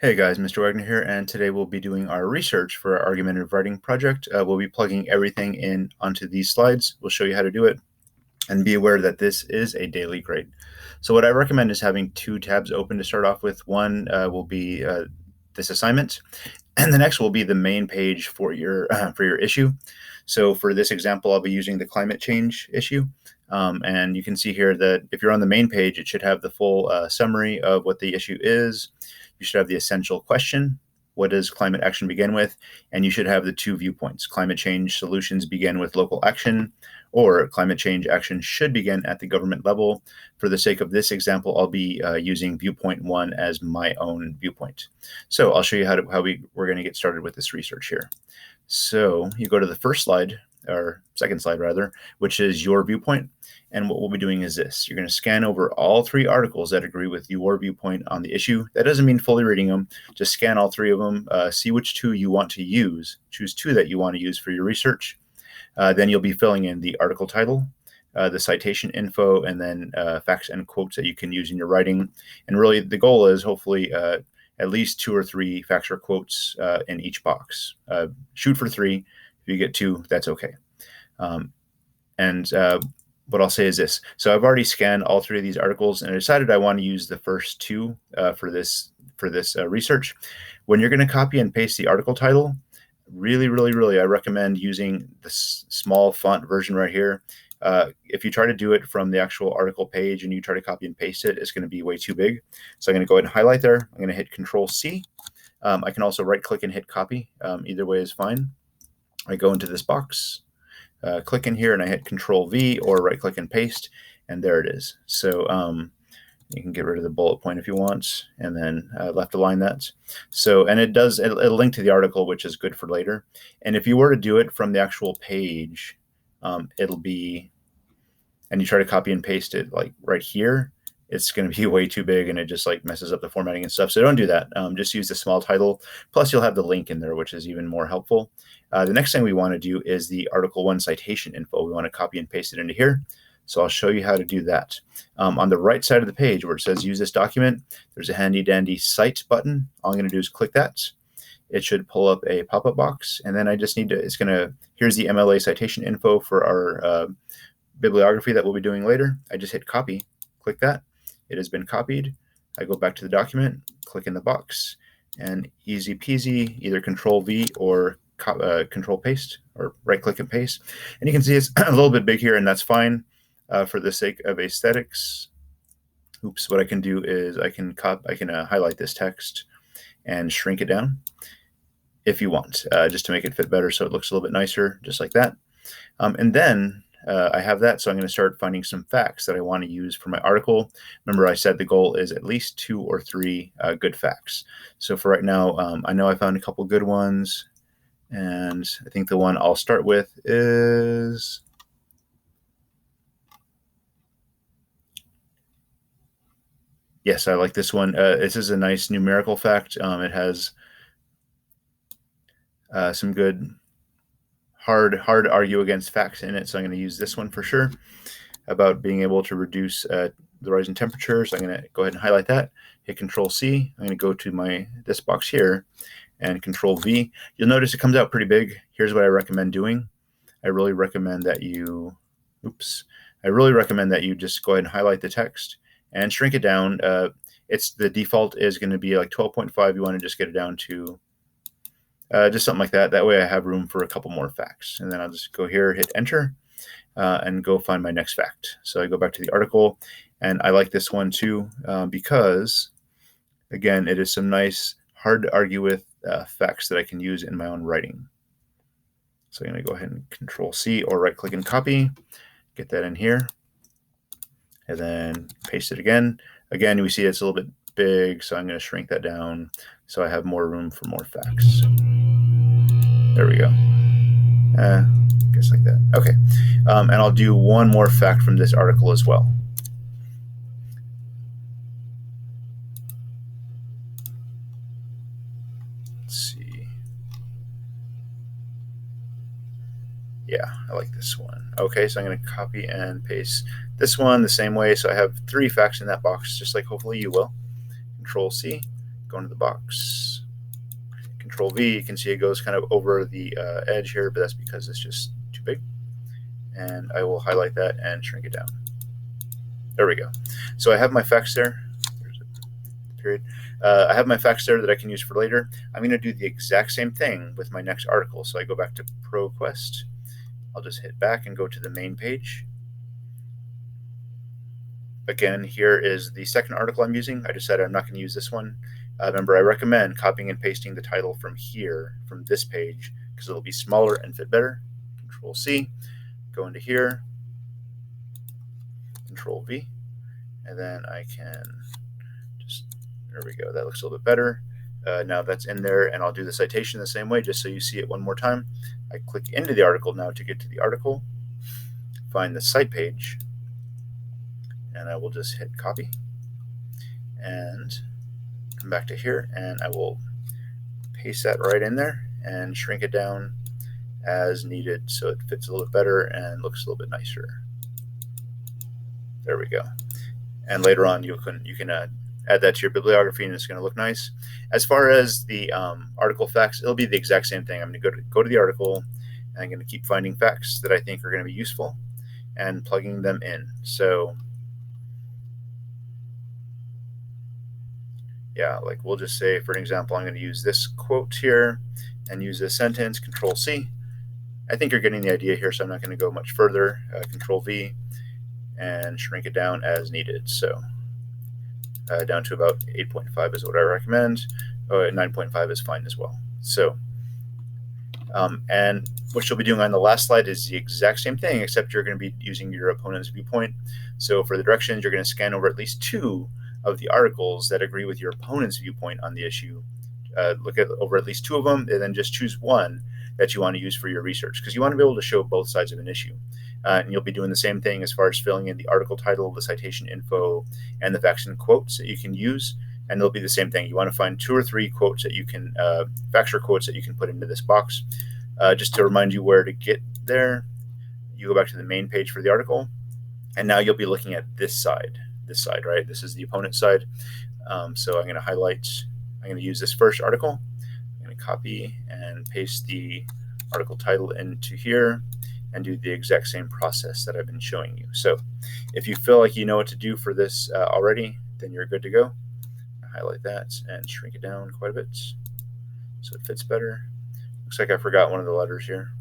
Hey guys, Mr. Wagner here, and today we'll be doing our research for our argumentative writing project. We'll be plugging everything in onto these slides. We'll show you how to do it, and be aware that this is a daily grade. So what I recommend is having two tabs open to start off with. One will be this assignment, and the next will be the main page for your issue. So for this example, I'll be using the climate change issue. And you can see here that if you're on the main page, it should have the full summary of what the issue is. You should have the essential question, what does climate action begin with? And you should have the two viewpoints. Climate change solutions begin with local action, or climate change action should begin at the government level. For the sake of this example, I'll be using viewpoint 1 as my own viewpoint. So I'll show you how we're going to get started with this research here. So you go to the first slide, or second slide rather, which is your viewpoint. And what we'll be doing is this. You're going to scan over all three articles that agree with your viewpoint on the issue. That doesn't mean fully reading them. Just scan all three of them, see which two you want to use. Choose two that you want to use for your research. Then you'll be filling in the article title, the citation info, and then facts and quotes that you can use in your writing. And really the goal is hopefully at least 2 or 3 facts or quotes in each box. Shoot for 3. If you get 2, that's okay. What I'll say is this. So I've already scanned all 3 of these articles, and I decided I want to use the first 2 for this research. When you're going to copy and paste the article title, really, I recommend using the small font version right here. If you try to do it from the actual article page and you try to copy and paste it, it's going to be way too big. So I'm going to go ahead and highlight there. I'm going to hit Control-C. I can also right-click and hit copy. Either way is fine. I go into this box. Click in here and I hit Control-V or right click and paste, and there it is. So you can get rid of the bullet point if you want, and then left align that. So, and it'll link to the article, which is good for later. And if you were to do it from the actual page, it'll be, and you try to copy and paste it like right here, it's going to be way too big and it just like messes up the formatting and stuff. So don't do that. Just use the small title. Plus you'll have the link in there, which is even more helpful. The next thing we want to do is the Article 1 citation info. We want to copy and paste it into here. So I'll show you how to do that. On the right side of the page where it says use this document, there's a handy dandy cite button. All I'm going to do is click that. It should pull up a pop-up box, and then I just need to, here's the MLA citation info for our bibliography that we'll be doing later. I just hit copy, click that. It has been copied. I go back to the document, click in the box, and easy peasy, either Control-V or Control-Paste, or right-click and paste. And you can see it's a little bit big here, and that's fine for the sake of aesthetics. Oops, what I can do is I can highlight this text and shrink it down if you want, just to make it fit better so it looks a little bit nicer, just like that. And then I have that, so I'm going to start finding some facts that I want to use for my article. Remember, I said the goal is at least 2 or 3 good facts. So for right now, I know I found a couple good ones, and I think the one I'll start with is yes, I like this one. This is a nice numerical fact. It has some good hard to argue against facts in it, so I'm going to use this one for sure, about being able to reduce the rise in temperatures. I'm going to go ahead and highlight that, hit Control-C. I'm going to go to this box here and Control-V. You'll notice it comes out pretty big. Here's what I recommend doing. I really recommend that you just go ahead and highlight the text and shrink it down. The default is going to be like 12.5. You want to just get it down to just something like that. That way I have room for a couple more facts. And then I'll just go here, hit enter, and go find my next fact. So I go back to the article, and I like this one too because, again, it is some nice, hard to argue with facts that I can use in my own writing. So I'm going to go ahead and Control-C or right-click and copy, get that in here, and then paste it again. Again, we see it's a little bit big, so I'm going to shrink that down so I have more room for more facts. There we go. Guess like that. Okay. And I'll do one more fact from this article as well. Let's see. Yeah, I like this one. Okay, so I'm going to copy and paste this one the same way. So I have 3 facts in that box, just like hopefully you will. Control-C, go into the box, Control V. You can see it goes kind of over the edge here, but that's because it's just too big. And I will highlight that and shrink it down. There we go. So I have my facts there. There's a period. I have my facts there that I can use for later. I'm going to do the exact same thing with my next article. So I go back to ProQuest. I'll just hit back and go to the main page. Again, here is the second article I'm using. I decided I'm not going to use this one. Remember, I recommend copying and pasting the title from here, from this page, because it'll be smaller and fit better. Control C, go into here, Control V, and then I can just, there we go, that looks a little bit better. Now that's in there, and I'll do the citation the same way, just so you see it one more time. I click into the article now to get to the article, find the cite page, and I will just hit copy and come back to here, and I will paste that right in there and shrink it down as needed so it fits a little bit better and looks a little bit nicer. There we go. And later on you can add that to your bibliography, and it's going to look nice. As far as the article facts, it'll be the exact same thing. I'm going to go to the article, and I'm going to keep finding facts that I think are going to be useful and plugging them in. So yeah, like we'll just say, for an example, I'm going to use this quote here and use this sentence, Control C. I think you're getting the idea here, so I'm not going to go much further. Control V and shrink it down as needed. So down to about 8.5 is what I recommend. 9.5 is fine as well. So, and what you'll be doing on the last slide is the exact same thing, except you're going to be using your opponent's viewpoint. So for the directions, you're going to scan over at least 2 of the articles that agree with your opponent's viewpoint on the issue. Look at over at least 2 of them, and then just choose one that you want to use for your research, because you want to be able to show both sides of an issue. And you'll be doing the same thing as far as filling in the article title, the citation info, and the facts and quotes that you can use. And they'll be the same thing. You want to find 2 or 3 quotes that you can, facts or quotes that you can put into this box. Just to remind you where to get there, you go back to the main page for the article, and now you'll be looking at this side, right? This is the opponent side. So I'm going to highlight, I'm going to use this first article. I'm going to copy and paste the article title into here and do the exact same process that I've been showing you. So if you feel like you know what to do for this already, then you're good to go. Highlight that and shrink it down quite a bit so it fits better. Looks like I forgot one of the letters here.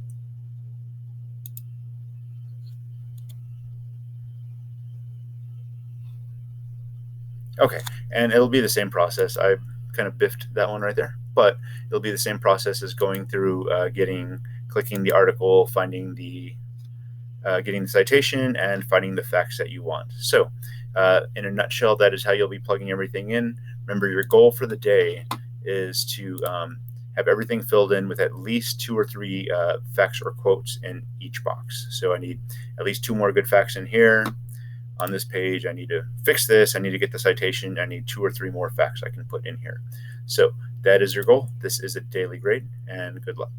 Okay, and it'll be the same process. I kind of biffed that one right there, but it'll be the same process as going through clicking the article, finding the getting the citation, and finding the facts that you want. So in a nutshell, that is how you'll be plugging everything in. Remember, your goal for the day is to have everything filled in with at least 2 or 3 facts or quotes in each box. So I need at least 2 more good facts in here. On this page, I need to fix this. I need to get the citation. I need 2 or 3 more facts I can put in here. So that is your goal. This is a daily grade, and good luck.